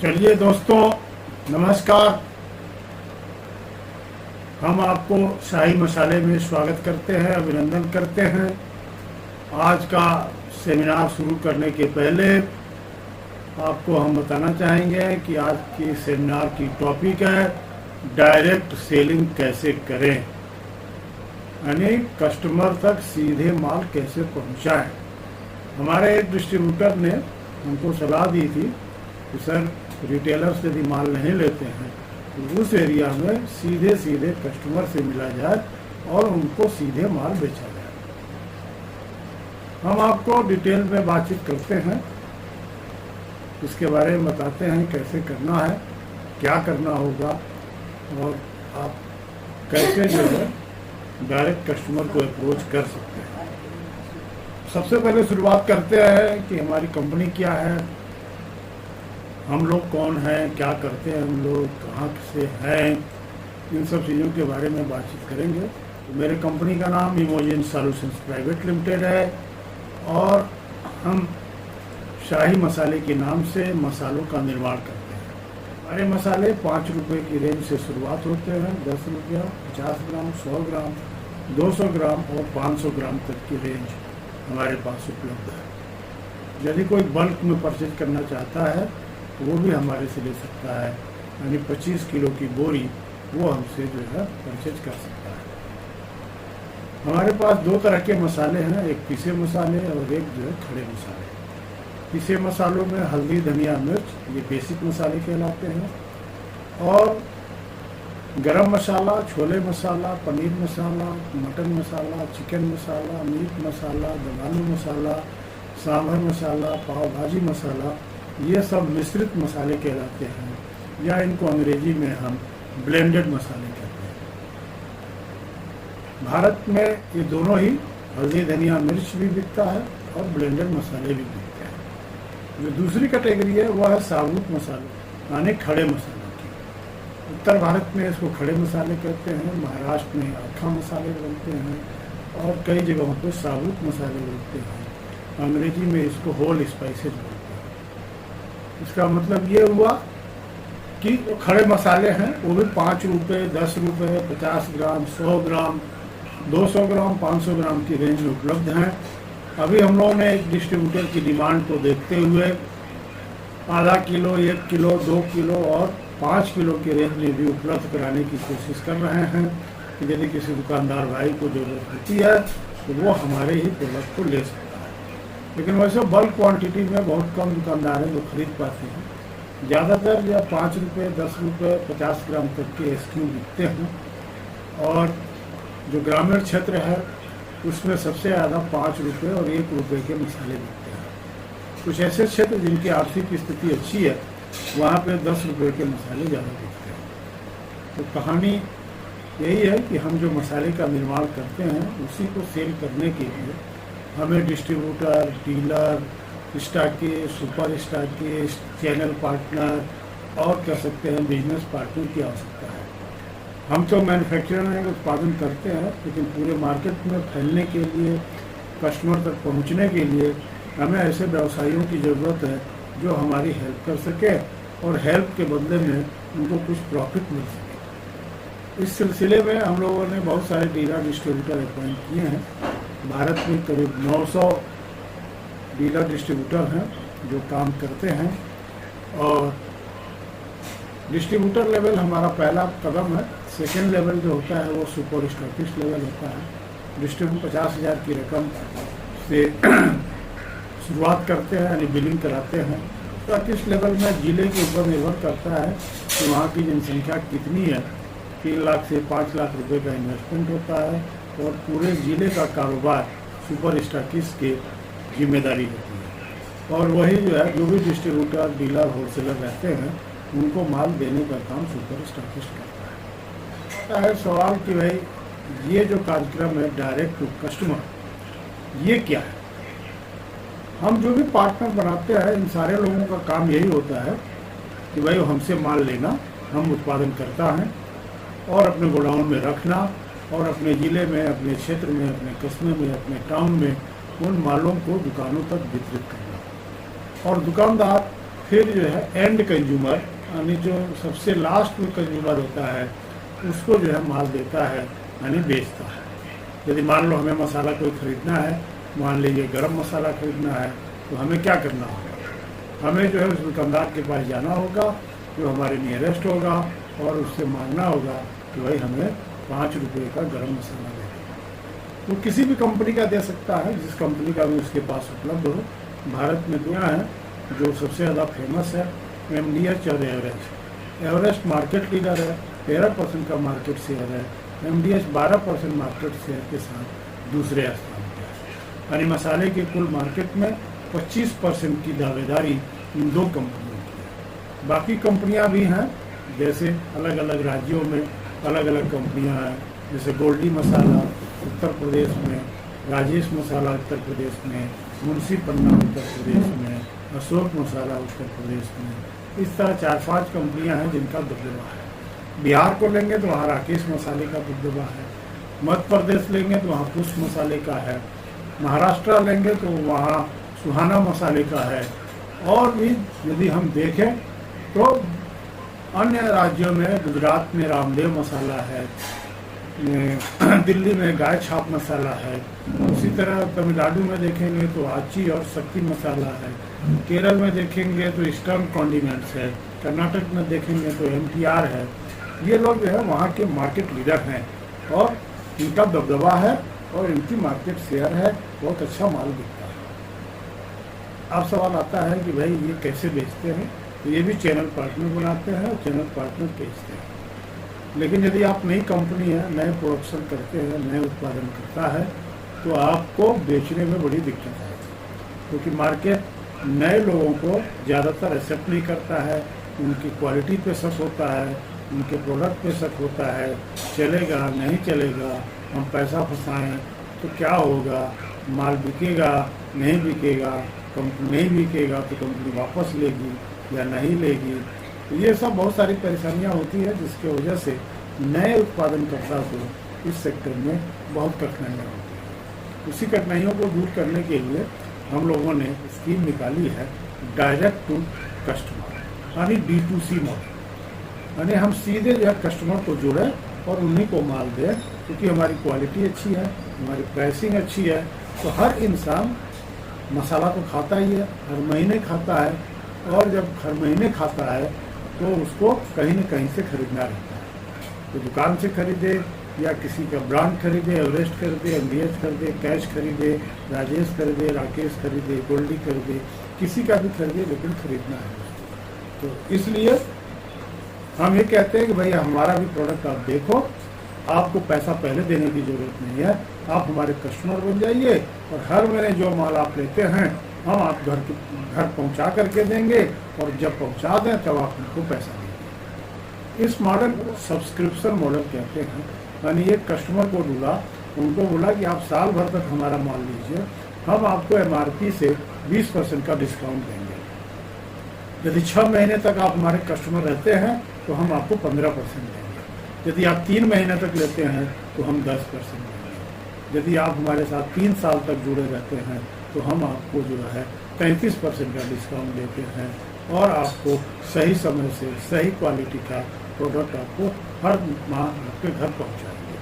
चलिए दोस्तों, नमस्कार। हम आपको शाही मसाले में स्वागत करते हैं, अभिनंदन करते हैं। आज का सेमिनार शुरू करने के पहले आपको हम बताना चाहेंगे कि आज की सेमिनार की टॉपिक है डायरेक्ट सेलिंग कैसे करें, यानी कस्टमर तक सीधे माल कैसे पहुंचाएं। हमारे एक डिस्ट्रीब्यूटर ने हमको सलाह दी थी कि सर, रिटेलर से यदि माल नहीं लेते हैं तो उस एरिया में सीधे सीधे कस्टमर से मिला जाए और उनको सीधे माल बेचा जाए। हम आपको डिटेल में बातचीत करते हैं, इसके बारे में बताते हैं कैसे करना है, क्या करना होगा और आप कैसे जो है डायरेक्ट कस्टमर को अप्रोच कर सकते हैं। सबसे पहले शुरुआत करते हैं कि हमारी कंपनी क्या है, हम लोग कौन हैं, क्या करते हैं, हम लोग कहाँ से हैं, इन सब चीज़ों के बारे में बातचीत करेंगे। तो मेरे कंपनी का नाम इमोजिन सॉल्यूशंस प्राइवेट लिमिटेड है और हम शाही मसाले के नाम से मसालों का निर्माण करते हैं। हमारे मसाले 5 रुपये की रेंज से शुरुआत होते हैं। 10 रुपया, 50 ग्राम, 100 ग्राम, 200 ग्राम और 500 ग्राम तक की रेंज हमारे पास उपलब्ध है। यदि कोई बल्क में परचेज करना चाहता है वो भी हमारे से ले सकता है, यानी 25 किलो की बोरी वो हमसे जो है परचेज कर सकता है। हमारे पास 2 तरह के मसाले हैं, एक पीसे मसाले और एक जो है खड़े मसाले। पीसे मसालों में हल्दी, धनिया, मिर्च, ये बेसिक मसाले कहलाते हैं, और गरम मसाला, छोले मसाला, पनीर मसाला, मटन मसाला, चिकन मसाला, मीट मसाला, दमालू मसाला, सांभर मसाला, पाव भाजी मसाला, ये सब मिश्रित मसाले कहलाते हैं, या इनको अंग्रेजी में हम ब्लेंडेड मसाले कहते हैं। भारत में ये दोनों ही, हल्दी, धनिया, मिर्च भी बिकता है और ब्लेंडेड मसाले भी बिकते हैं। जो दूसरी कैटेगरी है वह है साबुत मसाले, यानी खड़े मसालों की। उत्तर भारत में इसको खड़े मसाले कहते हैं, महाराष्ट्र में अक्खा मसाले बनते हैं और कई जगहों पर साबुत मसाले बनते हैं। अंग्रेजी में इसको होल स्पाइसेज बोलते हैं। इसका मतलब ये हुआ कि जो खड़े मसाले हैं वो भी 5 रुपये, 10 रुपये, 50 ग्राम, 100 ग्राम, 200 ग्राम, 500 ग्राम की रेंज में उपलब्ध हैं। अभी हम लोगों ने एक डिस्ट्रीब्यूटर की डिमांड को देखते हुए आधा किलो, 1 किलो, 2 किलो और 5 किलो की रेंज में भी उपलब्ध कराने की कोशिश कर रहे हैं कि यदि किसी दुकानदार भाई को जरूरत होती है तो वो हमारे ही प्रोडक्ट को ले सकता है। लेकिन वैसे बल्क क्वांटिटी में बहुत कम दुकानदार हैं जो खरीद पाते हैं। ज़्यादातर या 5 रुपये, 10 रुपये, 50 ग्राम तक के SKU बिकते हैं, और जो ग्रामीण क्षेत्र है उसमें सबसे ज़्यादा 5 रुपये और 1 रुपये के मसाले बिकते हैं। कुछ ऐसे क्षेत्र जिनकी आर्थिक स्थिति अच्छी है वहाँ पे 10 रुपये के मसाले ज़्यादा बिकते हैं। तो कहानी यही है कि हम जो मसाले का निर्माण करते हैं उसी को सेल करने के लिए हमें distributor, dealer, stockist, super stockist, channel partner और कह सकते हैं बिजनेस पार्टनर की आवश्यकता है। हम तो मैन्युफैक्चरर हैं, उत्पादन करते हैं, लेकिन पूरे मार्केट में फैलने के लिए, कस्टमर तक पहुंचने के लिए हमें ऐसे व्यवसायियों की ज़रूरत है जो हमारी हेल्प कर सके और हेल्प के बदले में उनको कुछ प्रॉफिट मिल सके। इस सिलसिले में हम लोगों ने बहुत सारे डीलर, डिस्ट्रीब्यूटर अपॉइंट किए हैं। भारत में करीब 900 डीलर डिस्ट्रीब्यूटर हैं जो काम करते हैं, और डिस्ट्रीब्यूटर लेवल हमारा पहला कदम है। सेकेंड लेवल जो होता है वो सुपर स्टॉकिस्ट लेवल होता है। डिस्ट्रीब्यूटर 50,000 की रकम से शुरुआत करते हैं, यानी बिलिंग कराते हैं। स्टॉकिस्ट लेवल में जिले के ऊपर निर्भर करता है कि वहाँ की जनसंख्या कितनी है। 3 लाख से 5 लाख रुपए का इन्वेस्टमेंट होता है और पूरे ज़िले का कारोबार सुपर स्टॉकिस्ट की जिम्मेदारी होती है, और वही जो है जो भी डिस्ट्रीब्यूटर, डीलर, होलसेलर रहते हैं उनको माल देने का काम सुपर स्टॉकिस्ट करता है। सवाल कि भाई ये जो कार्यक्रम है डायरेक्ट टू कस्टमर, ये क्या है? हम जो भी पार्टनर बनाते हैं इन सारे लोगों का काम यही होता है कि भाई हमसे माल लेना, हम उत्पादन करता है और अपने गोडाउन में रखना और अपने ज़िले में, अपने क्षेत्र में, अपने कस्बे में, अपने टाउन में उन मालों को दुकानों तक वितरित करना। और दुकानदार फिर जो है एंड कंज्यूमर, यानी जो सबसे लास्ट में कंज्यूमर होता है उसको जो है माल देता है, यानी बेचता है। यदि मान लो हमें मसाला कोई ख़रीदना है, मान लीजिए गरम मसाला खरीदना है, तो हमें क्या करना होगा? हमें जो है उस दुकानदार के पास जाना होगा जो हमारे नियरेस्ट होगा और उससे मांगना होगा कि भाई हमें 5 रुपये का गरम मसाला दे देगा। वो किसी भी कंपनी का दे सकता है, जिस कंपनी का भी उसके पास उपलब्ध हो। भारत में 2 हैं जो सबसे ज़्यादा फेमस है, MDH और एवरेस्ट। एवरेस्ट मार्केट लीडर है, 13% का मार्केट शेयर है। MDH 12% मार्केट शेयर के साथ दूसरे स्थान पर है। यानी मसाले के कुल मार्केट में 25% की दावेदारी इन 2 कंपनियों की है। बाकी कंपनियां भी हैं, जैसे अलग अलग राज्यों में अलग अलग कंपनियां हैं, जैसे गोल्डी मसाला उत्तर प्रदेश में, राजेश मसाला उत्तर प्रदेश में, मुंशी पन्ना उत्तर प्रदेश में, अशोक मसाला उत्तर प्रदेश में। इस तरह 4-5 कंपनियां हैं जिनका दबदबा है। बिहार को लेंगे तो वहाँ राकेश मसाले का दबदबा है। मध्य प्रदेश लेंगे तो वहाँ पुष्प मसाले का है। महाराष्ट्र लेंगे तो वहाँ सुहाना मसाले का है। और भी यदि हम देखें तो अन्य राज्यों में, गुजरात में रामदेव मसाला है, दिल्ली में गाय छाप मसाला है। उसी तरह तमिलनाडु में देखेंगे तो आची और शक्ति मसाला है। केरल में देखेंगे तो ईस्टर्न कॉन्डिनेंट्स है। कर्नाटक में देखेंगे तो MTR है। ये लोग जो है वहाँ के मार्केट लीडर हैं और इनका दबदबा है और इनकी मार्केट शेयर है, बहुत अच्छा माल बिकता है। अब सवाल आता है कि भाई ये कैसे बेचते हैं? तो ये भी चैनल पार्टनर बनाते हैं और चैनल पार्टनर बेचते हैं। लेकिन यदि आप नई कंपनी है, नए प्रोडक्शन करते हैं, नए उत्पादन करता है, तो आपको बेचने में बड़ी दिक्कत आएगी, क्योंकि मार्केट नए लोगों को ज़्यादातर एक्सेप्ट नहीं करता है। उनकी क्वालिटी पे शक होता है, उनके प्रोडक्ट पे शक होता है, चलेगा नहीं चलेगा, हम पैसा फंसाएं तो क्या होगा, माल बिकेगा नहीं बिकेगा, कंपनी नहीं बिकेगा तो कंपनी वापस लेगी या नहीं लेगी। तो ये सब बहुत सारी परेशानियां होती है, जिसकी वजह से नए उत्पादनकर्ता को इस सेक्टर में बहुत कठिनाइयाँ होती हैं। उसी कठिनाइयों को दूर करने के लिए हम लोगों ने स्कीम निकाली है डायरेक्ट टू कस्टमर, यानी D2C मॉडल। यानी हम सीधे जो है कस्टमर को जुड़े और उन्हीं को माल दें, क्योंकि हमारी क्वालिटी अच्छी है, हमारी प्राइसिंग अच्छी है। तो हर इंसान मसाला तो खाता ही है, हर महीने खाता है, और जब हर महीने खाता है तो उसको कहीं न कहीं से खरीदना रहता है। तो दुकान से खरीदे या किसी का ब्रांड खरीदे, एवरेस्ट खरीदे, MDH खरीदे, कैश खरीदे, राजेश खरीदे, राकेश खरीदे, गोल्डी खरीदे, किसी का भी खरीदे, लेकिन खरीदना है उसको। तो इसलिए हम ये कहते हैं कि भाई हमारा भी प्रोडक्ट आप देखो, आपको पैसा पहले देने की ज़रूरत नहीं है, आप हमारे कस्टमर बन जाइए और हर महीने जो माल आप लेते हैं हम आप घर पहुंचा करके देंगे, और जब पहुंचा दें तब आप हमको पैसा देंगे। इस मॉडल को सब्सक्रिप्शन मॉडल कहते हैं। यानी एक कस्टमर को ढूंढा, उनको बोला कि आप साल भर तक हमारा माल लीजिए, हम आपको MRP से 20% का डिस्काउंट देंगे। यदि 6 महीने तक आप हमारे कस्टमर रहते हैं तो हम आपको 15% देंगे। यदि आप 3 महीने तक लेते हैं तो हम 10% देंगे। यदि आप हमारे साथ 3 साल तक जुड़े रहते हैं तो हम आपको जो है 33% का डिस्काउंट देते हैं, और आपको सही समय से सही क्वालिटी का प्रोडक्ट आपको हर माह आपके घर पहुंचाएंगे।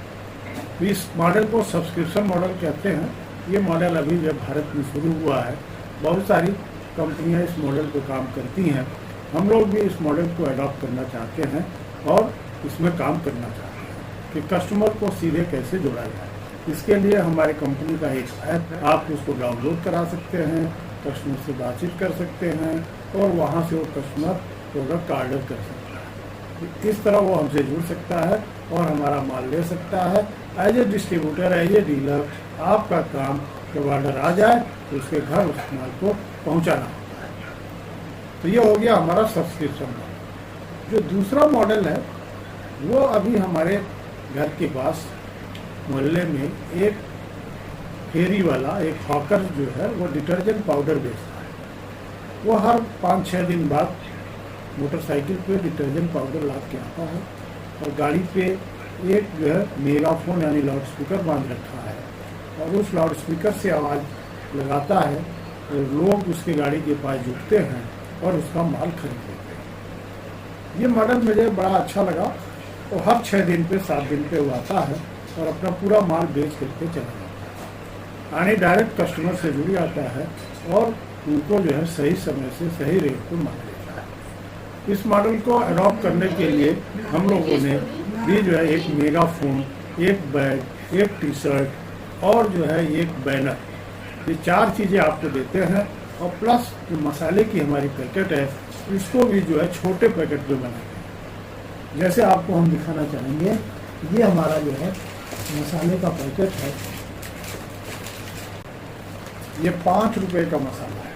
तो इस मॉडल को सब्सक्रिप्शन मॉडल कहते हैं। ये मॉडल अभी जब भारत में शुरू हुआ है, बहुत सारी कंपनियां इस मॉडल पे काम करती हैं। हम लोग भी इस मॉडल को अडॉप्ट करना चाहते हैं और इसमें काम करना चाहते हैं कि कस्टमर को सीधे कैसे जोड़ा जाए। इसके लिए हमारे कंपनी का एक ऐप है, आप उसको डाउनलोड करा सकते हैं, कस्टमर से बातचीत कर सकते हैं और वहाँ से वो कस्टमर प्रोडक्ट का ऑर्डर कर सकता है। इस तरह वो हमसे जुड़ सकता है और हमारा माल ले सकता है। As a distributor, as a dealer, आपका काम जब ऑर्डर आ जाए तो उसके घर उस माल को पहुँचाना होता है। तो ये हो गया हमारा सब्सक्रिप्शन मॉडल। जो दूसरा मॉडल है वो अभी हमारे घर के पास मोहल्ले में एक फेरी वाला, एक हॉकर जो है वो डिटर्जेंट पाउडर बेचता है। वो हर 5-6 दिन बाद मोटरसाइकिल पे डिटर्जेंट पाउडर ला के आता है और गाड़ी पे एक जो है मेगाफोन यानी लाउड स्पीकर बांध रखा है, और उस लाउड स्पीकर से आवाज़ लगाता है और लोग उसके गाड़ी के पास जुटते हैं और उसका माल खरीद लेते हैं। ये मॉडल मुझे बड़ा अच्छा लगा और हर 6 दिन पे 7 दिन पे वो आता है और अपना पूरा माल बेच करके चला जाता है, यानी डायरेक्ट कस्टमर से जुड़ जाता है और उनको जो है सही समय से सही रेट पर माल देता है। इस मॉडल को अडॉप्ट करने के लिए हम लोगों ने भी जो है एक मेगाफोन, एक बैग, एक टी शर्ट और जो है एक बैनर, ये 4 चीज़ें आपको देते हैं और प्लस जो मसाले की हमारी पैकेट है इसको भी जो है छोटे पैकेट में बनाते हैं। जैसे आपको हम दिखाना चाहेंगे, ये हमारा जो है मसाले का पैकेट है, ये 5 रुपए का मसाला है।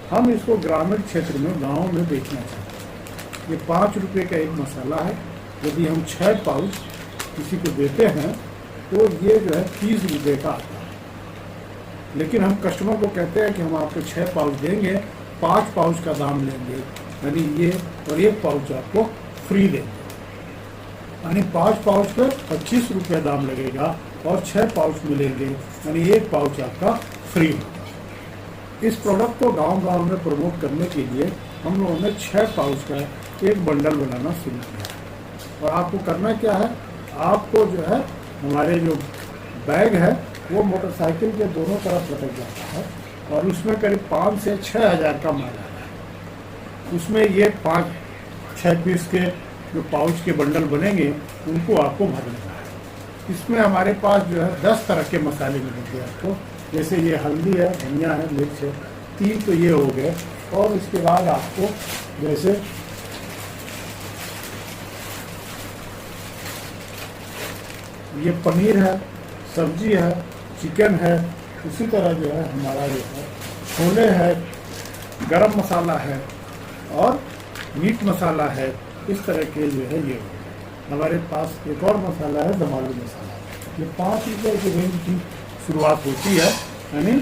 हम इसको ग्रामीण क्षेत्र में गाँव में बेचना चाहते हैं। ये 5 रुपए का एक मसाला है। यदि हम 6 पाउच किसी को देते हैं तो ये जो है 30 रुपये का आता है। लेकिन हम कस्टमर को कहते हैं कि हम आपको 6 पाउच देंगे, 5 पाउच का दाम लेंगे, यानी ये और 1 पाउच आपको फ्री देंगे, यानी 5 पाउच पर 25 रुपये दाम लगेगा और 6 पाउच मिलेंगे, यानी 1 पाउच आपका फ्री होगा। इस प्रोडक्ट को गांव-गांव में प्रमोट करने के लिए हम लोगों ने 6 पाउच का एक बंडल बनाना शुरू किया है। और आपको करना क्या है, आपको जो है हमारे जो बैग है वो मोटरसाइकिल के दोनों तरफ लटक जाता है और उसमें करीब 5 से 6 हज़ार का माल आता है। उसमें ये 5-6 पीस के जो पाउच के बंडल बनेंगे उनको आपको भर लेना है। इसमें हमारे पास जो है 10 तरह के मसाले मिलेंगे आपको, जैसे ये हल्दी है, धनिया है, मिर्च है, 3 तो ये हो गए। और इसके बाद आपको जैसे ये पनीर है, सब्जी है, चिकन है, उसी तरह जो है हमारा जो है छोले है, गरम मसाला है और मीट मसाला है। इस तरह के जो है ये हमारे पास एक और मसाला है, दमालू मसाला। ये 5 रुपये की रेंज की शुरुआत होती है, यानी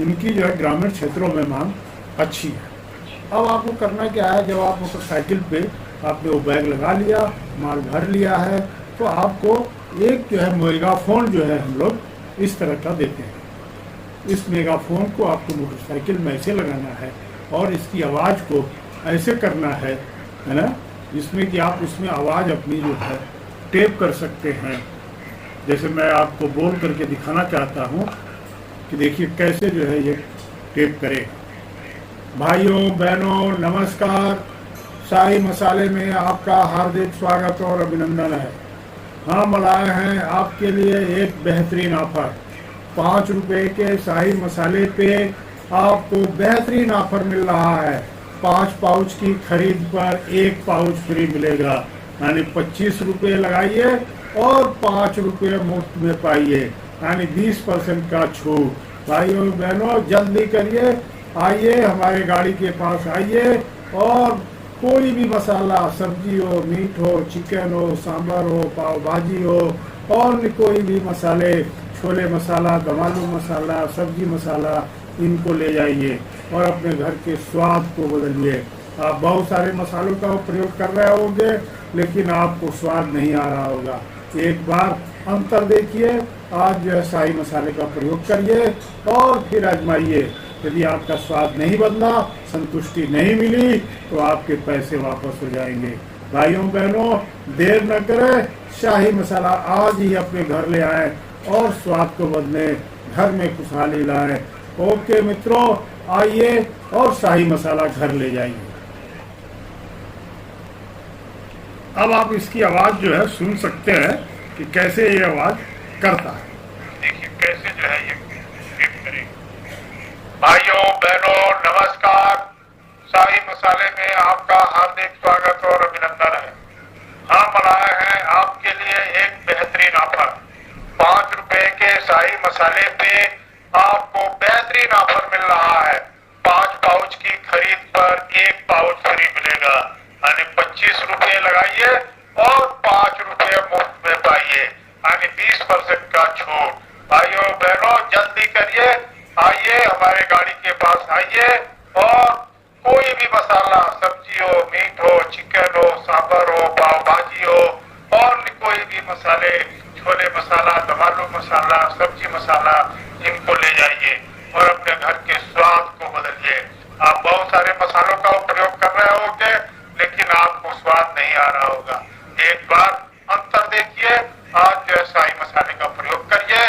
इनकी जो है ग्रामीण क्षेत्रों में मांग अच्छी है। अब आपको करना क्या है, जब आप मोटरसाइकिल पे आपने वो बैग लगा लिया, माल भर लिया है, तो आपको एक जो है मेगाफोन जो है हम लोग इस तरह का देते हैं। इस मेगाफोन को आपको मोटरसाइकिल में ऐसे लगाना है और इसकी आवाज़ को ऐसे करना है ना, जिसमें कि आप उसमें आवाज़ अपनी जो है टेप कर सकते हैं। जैसे मैं आपको बोल करके दिखाना चाहता हूँ कि देखिए कैसे जो है ये टेप करेगा। भाइयों बहनों नमस्कार, शाही मसाले में आपका हार्दिक स्वागत और अभिनंदन है। हम लाए हैं आपके लिए एक बेहतरीन ऑफर। 5 रुपए के शाही मसाले पे आपको बेहतरीन ऑफर मिल रहा है। 5 पाउच की खरीद पर 1 पाउच फ्री मिलेगा, यानी 25 रुपये लगाइए और 5 रुपये मुफ्त में पाइए, यानी 20% का छूट। भाइयों बहनों जल्दी करिए, आइए हमारे गाड़ी के पास आइए और कोई भी मसाला, सब्जी हो, मीट हो, चिकन हो, सांभर हो, पाव भाजी हो और भी कोई भी मसाले, छोले मसाला, दमालू मसाला, सब्जी मसाला, इनको ले जाइए और अपने घर के स्वाद को बदलिए। आप बहुत सारे मसालों का प्रयोग कर रहे होंगे लेकिन आपको स्वाद नहीं आ रहा होगा। एक बार अंतर देखिए, आज जो है शाही मसाले का प्रयोग करिए और फिर आजमाइए। यदि आपका स्वाद नहीं बदला, संतुष्टि नहीं मिली, तो आपके पैसे वापस हो जाएंगे। भाइयों बहनों देर न करें, शाही मसाला आज ही अपने घर ले आए और स्वाद को बदले, घर में खुशहाली लाएं। ओके मित्रों, आइए और शाही मसाला घर ले जाइए। अब आप इसकी आवाज जो है सुन सकते हैं कि कैसे ये आवाज करता है। देखिए कैसे जो है ये करेगा। भाइयों बहनों नमस्कार, शाही मसाले में आपका हार्दिक स्वागत और अभिनंदन है। हम लाए हैं आपके लिए एक बेहतरीन ऑफर। 5 रुपए के शाही मसाले पे आपको बेहतरीन ऑफर मिल रहा है। 5 पाउच की खरीद पर 1 पाउच फ्री मिलेगा, यानी 25 रुपये लगाइए और 5 रुपये मुफ्त में पाइए, यानी 20% का छूट। भाइयों बहनों जल्दी करिए, आइए हमारे गाड़ी के पास आइए और कोई भी मसाला, सब्जी हो, मीट हो, चिकन हो, सांभर हो, पाव भाजी हो और कोई भी मसाले, छोले मसाला, दमालू मसाला, सब्जी मसाला, इनको ले जाइए और अपने घर के स्वाद को बदलिए। आप बहुत सारे मसालों का स्वाद नहीं आ रहा होगा। एक बार अंतर देखिए, आज जो है शाही मसाले का प्रयोग करिए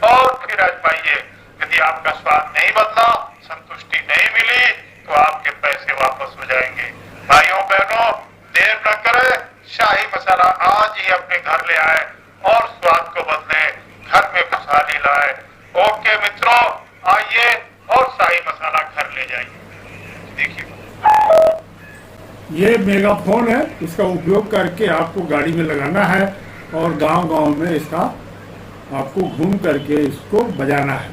और फिर आजमाइए। यदि आपका स्वाद नहीं बदला, संतुष्टि नहीं मिली, तो आपके पैसे वापस हो जाएंगे। भाइयों बहनों, देर न करें, शाही मसाला आज ही अपने घर ले आए और स्वाद को बदले, घर में खुशहाली लाए। ओके मित्रों, आइए और शाही मसाला घर ले जाइए। देखिए, ये मेगाफोन है, इसका उपयोग करके आपको गाड़ी में लगाना है और गांव-गांव में इसका आपको घूम करके इसको बजाना है।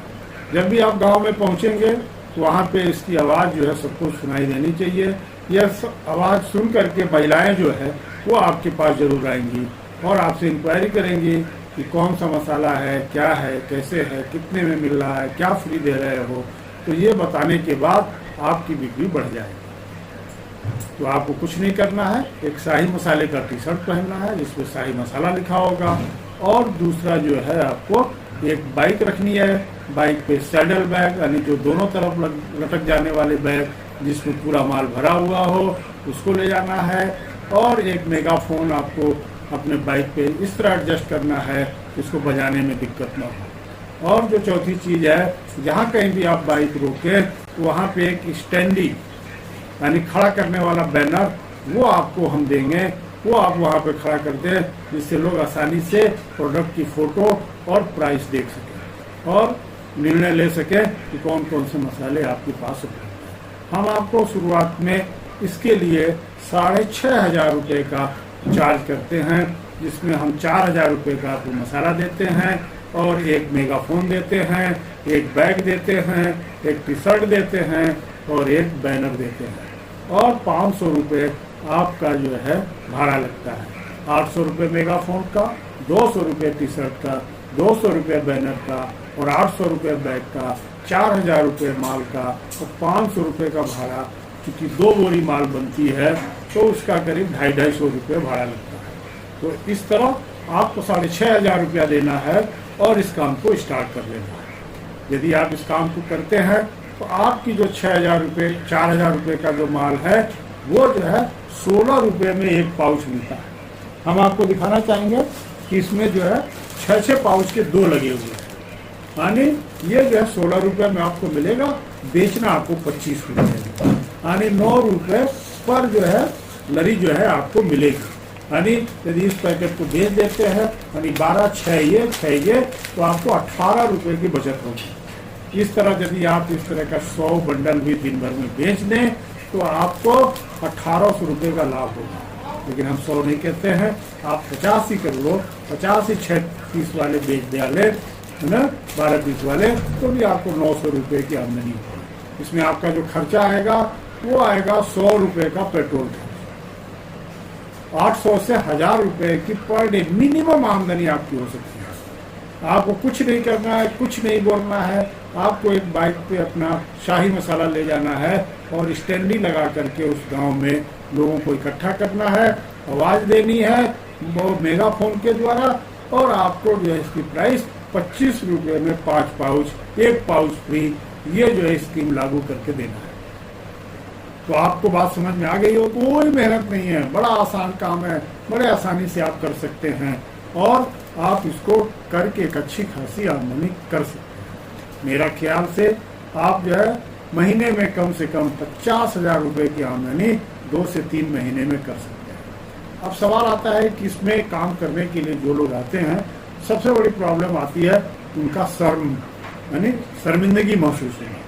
जब भी आप गांव में पहुंचेंगे तो वहां पे इसकी आवाज़ जो है सबको सुनाई देनी चाहिए। यह आवाज़ सुन करके महिलाएं जो है वो आपके पास जरूर आएंगी और आपसे इंक्वायरी करेंगी कि कौन सा मसाला है, क्या है, कैसे है, कितने में मिल रहा है, क्या फ्री दे रहे हो। तो ये बताने के बाद आपकी बिक्री बढ़ जाएगी। तो आपको कुछ नहीं करना है, एक शाही मसाले का टी शर्ट पहनना है जिसमें शाही मसाला लिखा होगा, और दूसरा जो है आपको एक बाइक रखनी है। बाइक पे सैडल बैग, यानी जो दोनों तरफ लटक जाने वाले बैग जिसमें पूरा माल भरा हुआ हो, उसको ले जाना है। और एक मेगाफोन आपको अपने बाइक पे इस तरह एडजस्ट करना है इसको बजाने में दिक्कत ना हो। और जो चौथी चीज़ है, जहाँ कहीं भी आप बाइक रोके तो वहाँ पे एक स्टैंडी यानी खड़ा करने वाला बैनर वो आपको हम देंगे, वो आप वहाँ पे खड़ा कर दें जिससे लोग आसानी से प्रोडक्ट की फ़ोटो और प्राइस देख सकें और निर्णय ले सकें कि कौन कौन से मसाले आपके पास उपलब्ध हैं। हम आपको शुरुआत में इसके लिए 6,500 रुपये का चार्ज करते हैं, जिसमें हम 4,000 रुपये का आपको मसाला देते हैं और एक मेगाफोन देते हैं, एक बैग देते हैं, एक टी शर्ट देते हैं और एक बैनर देते हैं। और 500 रुपये आपका जो है भाड़ा लगता है। 800 रुपये मेगाफोन का, 200 रुपये टी शर्ट का, 200 रुपये बैनर का और 800 रुपये बैग का, 4,000 रुपये माल का और 500 रुपये का भाड़ा। क्योंकि 2 बोरी माल बनती है तो उसका करीब 250 रुपये भाड़ा लगता है। तो इस तरह आपको 6,500 रुपया देना है और इस काम को स्टार्ट कर लेना है। यदि आप इस काम को करते हैं तो आपकी जो 6,000 रुपये 4,000 रुपये का जो माल है वो जो है 16 रुपये में एक पाउच मिलता है। हम आपको दिखाना चाहेंगे कि इसमें जो है 6 पाउच के 2 लगे हुए हैं, यानी ये जो है 16 रुपये में आपको मिलेगा, बेचना आपको 25 रुपये, यानी 9 रुपये पर जो है लरी जो है आपको मिलेगी। यानी यदि इस पैकेट को बेच देते हैं यानी 12 6 ये तो आपको 18 रुपये की बचत होगी। इस तरह यदि आप इस तरह का 100 बंडल भी दिन भर में बेच दें तो आपको 1800 रुपये का लाभ होगा। लेकिन हम 100 नहीं कहते हैं, आप 50 ही कर लो, 50 ही 6-30 वाले बेच डाले है ना, 12-20 वाले, तो भी आपको 900 रुपये की आमदनी होगी। इसमें आपका जो खर्चा आएगा वो आएगा 100 रुपये का पेट्रोल खर्च। 800 से 1,000 रुपये की पर डे मिनिमम आमदनी आपकी हो सकती है। आपको कुछ नहीं करना है, कुछ नहीं बोलना है, आपको एक बाइक पे अपना शाही मसाला ले जाना है और स्टैंडी लगा करके उस गांव में लोगों को इकट्ठा करना है, आवाज़ देनी है वो मेगाफोन के द्वारा, और आपको जो है इसकी प्राइस 25 रुपये में 5 पाउच, 1 पाउच फ्री, ये जो है स्कीम लागू करके देना है। तो आपको बात समझ में आ गई हो, कोई मेहनत नहीं है, बड़ा आसान काम है, बड़े आसानी से आप कर सकते हैं और आप इसको करके एक अच्छी खासी आमदनी कर सकते हैं। मेरा ख्याल से आप जो है महीने में कम से कम 50,000 रुपये की आमदनी 2 से 3 महीने में कर सकते हैं। अब सवाल आता है कि इसमें काम करने के लिए जो लोग आते हैं, सबसे बड़ी प्रॉब्लम आती है उनका शर्म यानी शर्मिंदगी महसूस होना।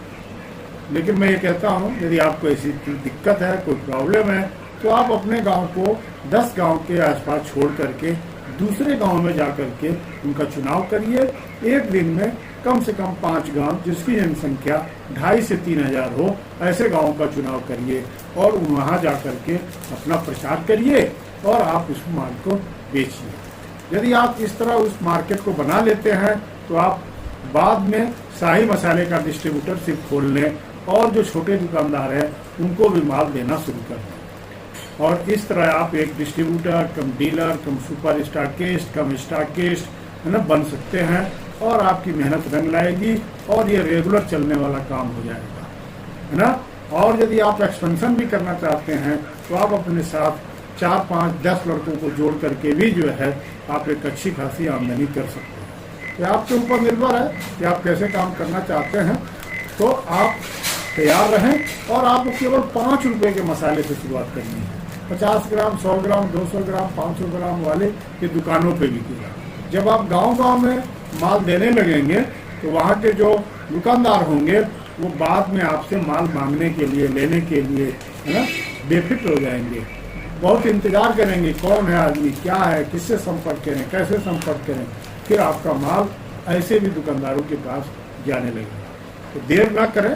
लेकिन मैं ये कहता हूँ, यदि आपको ऐसी दिक्कत है, कोई प्रॉब्लम है, तो आप अपने गांव को 10 गांव के आसपास छोड़ करके दूसरे गांव में जा करके उनका चुनाव करिए। एक दिन में कम से कम 5 गांव जिसकी जनसंख्या 2,500 से 3,000 हो, ऐसे गांवों का चुनाव करिए और वहां जा करके अपना प्रचार करिए और आप उस माल को बेचिए। यदि आप इस तरह उस मार्केट को बना लेते हैं तो आप बाद में शाही मसाले का डिस्ट्रीब्यूटरशिप खोल लें और जो छोटे दुकानदार हैं उनको भी माल देना शुरू कर दें। और इस तरह आप एक डिस्ट्रीब्यूटर कम डीलर कम सुपर स्टॉकिस्ट कम स्टॉकिस्ट है ना बन सकते हैं और आपकी मेहनत रंग लाएगी और ये रेगुलर चलने वाला काम हो जाएगा, है ना। और यदि आप एक्सपेंशन भी करना चाहते हैं तो आप अपने साथ 4, 5, 10 लड़कों को जोड़ करके भी जो है आप एक अच्छी खासी आमदनी कर सकते हैं। ये आपके ऊपर निर्भर है कि आप कैसे काम करना चाहते हैं। तो आप तैयार रहें और आपको केवल 5 रुपए के मसाले से शुरुआत करनी है। 50 ग्राम, 100 ग्राम, 200 ग्राम, 500 ग्राम वाले ये दुकानों पे बिकेगा। जब आप गांव-गांव में माल देने लगेंगे तो वहाँ के जो दुकानदार होंगे वो बाद में आपसे माल मांगने के लिए, लेने के लिए, है ना, बेफिक्र हो जाएंगे। बहुत इंतजार करेंगे, कौन है आदमी, क्या है, किससे संपर्क करें, कैसे संपर्क करें। फिर आपका माल ऐसे भी दुकानदारों के पास जाने लगेगा। तो देर ना करें।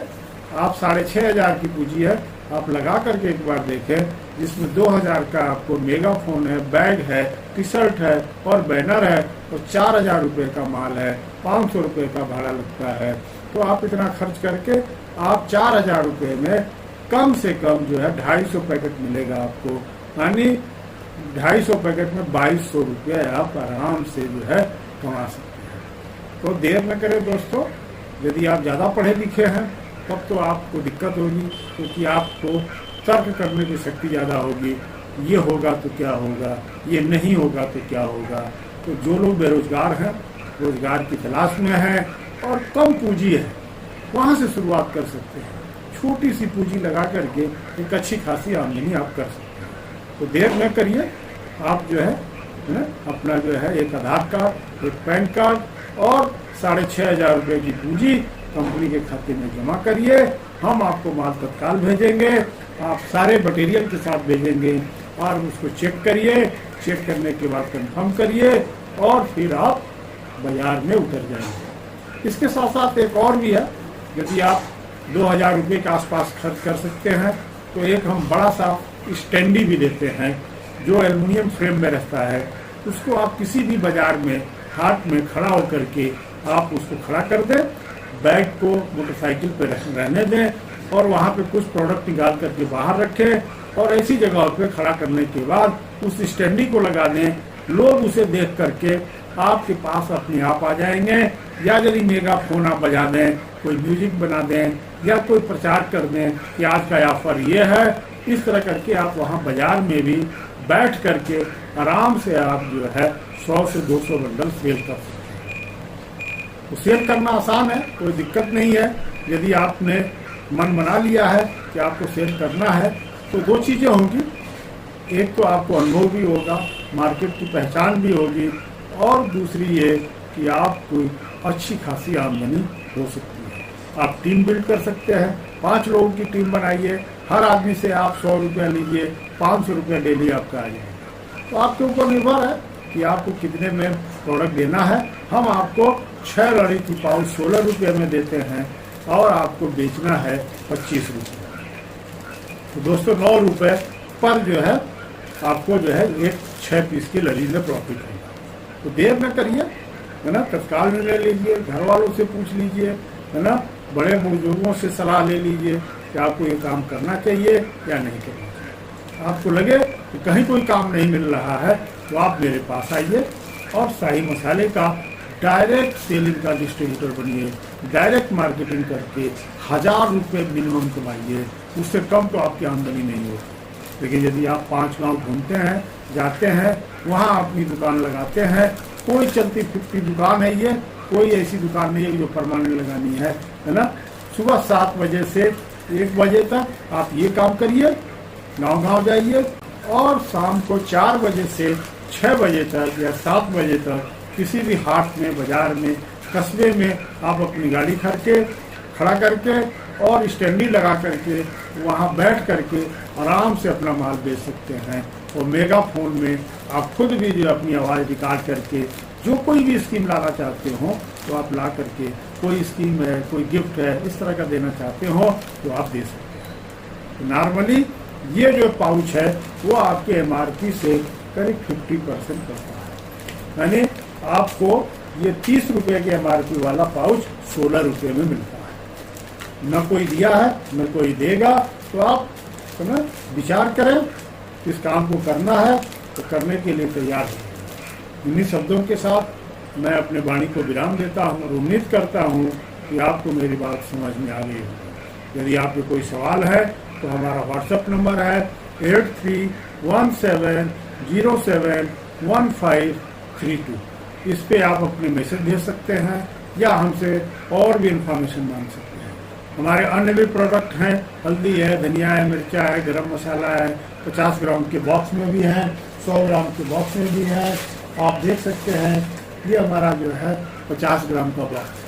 आप 6,500 की पूंजी है, आप लगा करके एक बार देखें, जिसमें 2,000 का आपको मेगाफोन है, बैग है, टी शर्ट है और बैनर है और 4,000 रुपये का माल है, 500 रुपये का भाड़ा लगता है। तो आप इतना खर्च करके आप 4,000 रुपये में कम से कम जो है 250 पैकेट मिलेगा आपको, यानी 250 पैकेट में 2,200 रुपये आप आराम से जो है कमा सकते हैं। तो देर न करें दोस्तों। यदि आप ज़्यादा पढ़े लिखे हैं तब तो आपको दिक्कत होगी, क्योंकि आपको तर्क करने की शक्ति ज़्यादा होगी। ये होगा तो क्या होगा, ये नहीं होगा तो क्या होगा। तो जो लोग बेरोजगार हैं, रोजगार की तलाश में हैं और कम पूंजी है, वहाँ से शुरुआत कर सकते हैं। छोटी सी पूंजी लगा करके एक अच्छी खासी आमदनी आप कर सकते हैं। तो देर न करिए। आप जो है अपना जो है एक आधार कार्ड, एक पैन कार्ड और 6,500 रुपये की पूंजी कंपनी के खाते में जमा करिए। हम आपको माल तत्काल भेजेंगे, आप सारे मटेरियल के साथ भेजेंगे और उसको चेक करिए। चेक करने के बाद कंफर्म करिए और फिर आप बाजार में उतर जाएंगे। इसके साथ साथ एक और भी है, यदि आप 2,000 रुपये के आसपास खर्च कर सकते हैं तो एक हम बड़ा सा स्टैंडी भी देते हैं जो एल्युमिनियम फ्रेम में रहता है। उसको आप किसी भी बाजार में हाट में खड़ा होकर के आप उसको खड़ा कर दें, बैग को मोटरसाइकिल पे रहने दें और वहाँ पे कुछ प्रोडक्ट निकाल करके बाहर रखें और ऐसी जगह पे खड़ा करने के बाद उस स्टैंडी को लगा दें। लोग उसे देख करके आपके पास अपने आप आ जाएंगे। या यदि मेगाफोन आप बजा दें, कोई म्यूजिक बना दें या कोई प्रचार कर दें कि आज का ऑफर ये है, इस तरह करके आप वहाँ बाजार में भी बैठ करके आराम से आप जो है 100 से 200 बंडल सेल कर सकते हैं। तो सेल करना आसान है, कोई दिक्कत नहीं है। यदि आपने मन बना लिया है कि आपको सेल करना है तो 2 चीज़ें होंगी। एक तो आपको अनुभव भी होगा, मार्केट की पहचान भी होगी और दूसरी ये कि आपको अच्छी खासी आमदनी हो सकती है। आप टीम बिल्ड कर सकते हैं। 5 लोगों की टीम बनाइए, हर आदमी से आप 100 रुपया लीजिए, 500 रुपया डेली आपका आ जाएगा। तो आपके ऊपर निर्भर है कि आपको कितने में प्रोडक्ट देना है। हम आपको 6 लड़ी की पाउच 16 रुपये में देते हैं और आपको बेचना है 25 रुपये। तो दोस्तों 9 रुपये पर जो है आपको जो है एक 6 पीस की लड़ी में प्रॉफिट होगा। तो देर न करिए, है ना, तत्काल में ले लीजिए, घर वालों से पूछ लीजिए, है ना, बड़े बुजुर्गों से सलाह ले लीजिए कि आपको ये काम करना चाहिए या नहीं करना चाहिए। आपको लगे कि कहीं कोई काम नहीं मिल रहा है तो आप मेरे पास आइए और शाही मसाले का डायरेक्ट सेलिंग का डिस्ट्रीब्यूटर बनिए। डायरेक्ट मार्केटिंग करके 1,000 रुपये मिनिमम कमाइए, उससे कम तो आपकी आमदनी नहीं होती। लेकिन यदि आप 5 गांव घूमते हैं, जाते हैं, वहाँ अपनी दुकान लगाते हैं, कोई चलती फिरती दुकान है ये, कोई ऐसी दुकान नहीं है जो परमानेंट लगानी है ना। सुबह 7 बजे से 1 बजे तक आप ये काम करिए, गांव-गांव जाइए और शाम को 4 बजे से 6 बजे तक या 7 बजे तक किसी भी हाट में, बाजार में, कस्बे में आप अपनी गाड़ी खड़ा करके और स्टैंडी लगा करके वहाँ बैठ करके आराम से अपना माल बेच सकते हैं। और मेगाफोन में आप खुद भी जो अपनी आवाज़ रिकॉर्ड करके जो कोई भी स्कीम लाना चाहते हो तो आप ला करके, कोई स्कीम है, कोई गिफ्ट है, इस तरह का देना चाहते हो तो आप दे सकते हैं। तो नॉर्मली ये जो पाउच है वो आपके MRP से करीब 50% पड़ता है, यानी आपको ये 30 रुपये के MRP वाला पाउच 16 रुपये में मिलता है। न कोई दिया है न कोई देगा। तो आप ना विचार करें, इस काम को करना है तो करने के लिए तैयार हैं। इन्हीं शब्दों के साथ मैं अपने वाणी को विराम देता हूँ और उम्मीद करता हूँ कि आपको मेरी बात समझ में आ गई होगी। यदि आपको कोई सवाल है तो हमारा व्हाट्सएप नंबर है 97071532। इस पे आप अपने मैसेज भेज सकते हैं या हमसे और भी इंफॉर्मेशन मांग सकते हैं। हमारे अन्य भी प्रोडक्ट हैं, हल्दी है, धनिया है, मिर्चा है, गरम मसाला है, 50 ग्राम के बॉक्स में भी है, 100 ग्राम के बॉक्स में भी है। आप देख सकते हैं ये हमारा जो है 50 ग्राम का बॉक्स,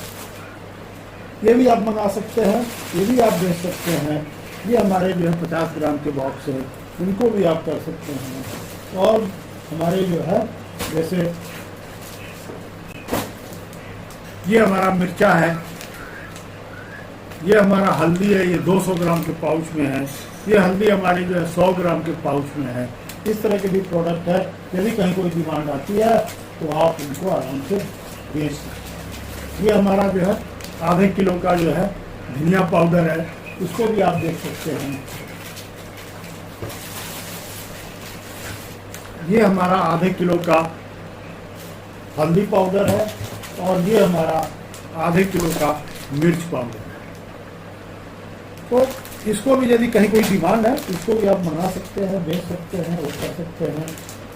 ये भी आप मंगा सकते हैं, ये भी आप देख सकते हैं। ये हमारे जो है 50 ग्राम के बॉक्स है, उनको भी आप कर सकते हैं। और हमारे जो है जैसे ये हमारा मिर्चा है, ये हमारा हल्दी है, ये 200 ग्राम के पाउच में है। ये हल्दी हमारी जो है 100 ग्राम के पाउच में है। इस तरह के भी प्रोडक्ट है। यदि कहीं कोई डिमांड आती है तो आप उनको आराम से बेच सकते हैं। ये हमारा जो है आधे किलो का जो है धनिया पाउडर है, उसको भी आप देख सकते हैं। ये हमारा आधे किलो का हल्दी पाउडर है और ये हमारा आधे किलो का मिर्च पाउडर है। तो इसको भी यदि कहीं कोई डिमांड है इसको भी आप मंगा सकते हैं, बेच सकते हैं, वो कर सकते हैं।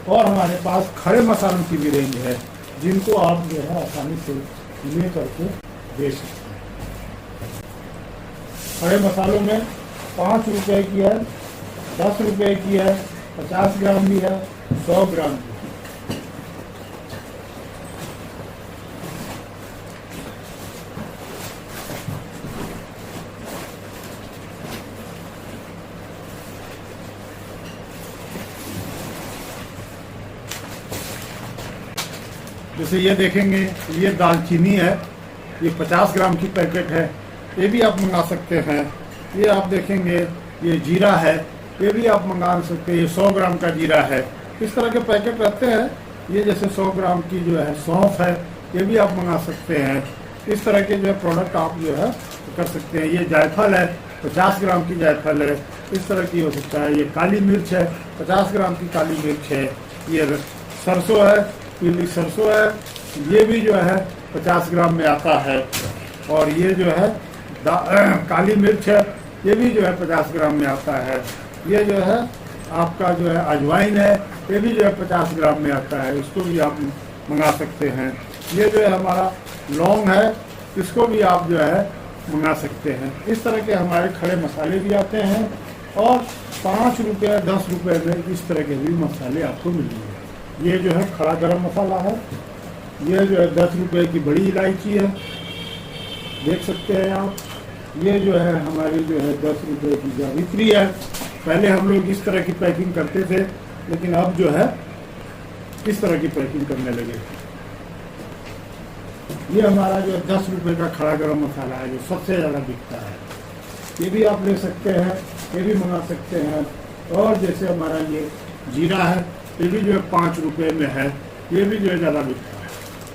और हमारे पास खड़े मसालों की भी रेंज है, जिनको आप जो है आसानी से ले करके बेच सकते हैं। खड़े मसालों में 5 रुपए की है, 10 रुपए की है, 50 ग्राम भी है, 100 ग्राम भी है। जैसे ये देखेंगे, ये दालचीनी है, ये 50 ग्राम की पैकेट है, ये भी आप मंगा सकते हैं। ये आप देखेंगे ये जीरा है, ये भी आप मंगा सकते हैं। ये 100 ग्राम का जीरा है। इस तरह के पैकेट रहते हैं। ये जैसे 100 ग्राम की जो है सौंफ है, ये भी आप मंगा सकते हैं। इस तरह के जो है प्रोडक्ट आप जो है कर सकते हैं। ये जायफल है, 50 ग्राम की जायफल है, इस तरह की हो सकता है। ये काली मिर्च है, 50 ग्राम की काली मिर्च है। ये सरसों है, पीली सरसों है, ये भी जो है 50 ग्राम में आता है। और ये जो है काली मिर्च है, ये भी जो है 50 ग्राम में आता है। ये जो है आपका जो है अजवाइन है, ये भी जो है 50 ग्राम में आता है, इसको भी आप मंगा सकते हैं। ये जो है हमारा लौंग है, इसको भी आप जो है मंगा सकते हैं। इस तरह के हमारे खड़े मसाले भी आते हैं और 5 रुपये 10 रुपये में इस तरह के भी मसाले आपको मिलेंगे। ये जो है खड़ा गरम मसाला है, ये जो है 10 रुपये की बड़ी इलायची है, देख सकते हैं आप। ये जो है हमारी जो है 10 रुपये की जावित्री है। पहले हम लोग इस तरह की पैकिंग करते थे, लेकिन अब जो है इस तरह की पैकिंग करने लगे। ये हमारा जो 10 रुपये का खड़ा गरम मसाला है, जो सबसे ज़्यादा बिकता है, ये भी आप ले सकते हैं, ये भी मंगा सकते हैं। और जैसे हमारा ये जीरा है, ये भी जो है 5 रुपये में है, ये भी जो है ज़्यादा बिकता है।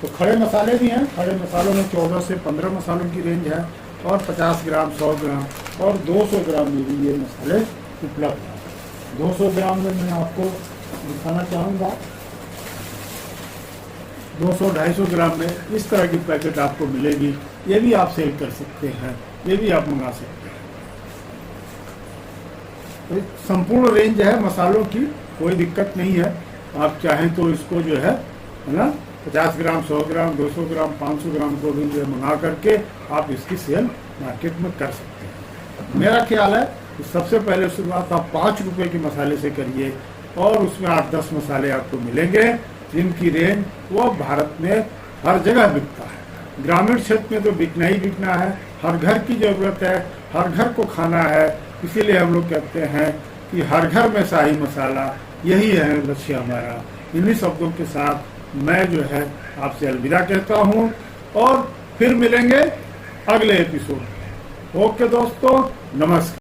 तो खड़े मसाले भी हैं। खड़े मसालों में 14 से 15 मसालों की रेंज है और 50 ग्राम, 100 ग्राम और 200 ग्राम में भी ये मसाले उपलब्ध हैं। 200 ग्राम में मैं आपको दिखाना चाहूँगा, 200-250 ग्राम में इस तरह की पैकेट आपको मिलेगी। ये भी आप सेल कर सकते हैं, ये भी आप मंगा सकते हैं। तो संपूर्ण रेंज है मसालों की, कोई दिक्कत नहीं है। आप चाहें तो इसको जो है ना 50 ग्राम, 100 ग्राम, 200 ग्राम, 500 ग्राम को भी जो है मंगा करके आप इसकी सेल मार्केट में कर सकते हैं। मेरा ख्याल है कि सबसे पहले शुरुआत आप 5 रुपये के मसाले से करिए और उसमें 8-10 मसाले आपको मिलेंगे, जिनकी रेंज वो भारत में हर जगह बिकता है। ग्रामीण क्षेत्र में तो बिकना ही बिकना है। हर घर की ज़रूरत है, हर घर को खाना है। इसीलिए हम लोग कहते हैं कि हर घर में शाही मसाला, यही है लक्ष्य हमारा। इन्हीं शब्दों के साथ मैं जो है आपसे अलविदा कहता हूँ और फिर मिलेंगे अगले एपिसोड में। ओके दोस्तों, नमस्कार।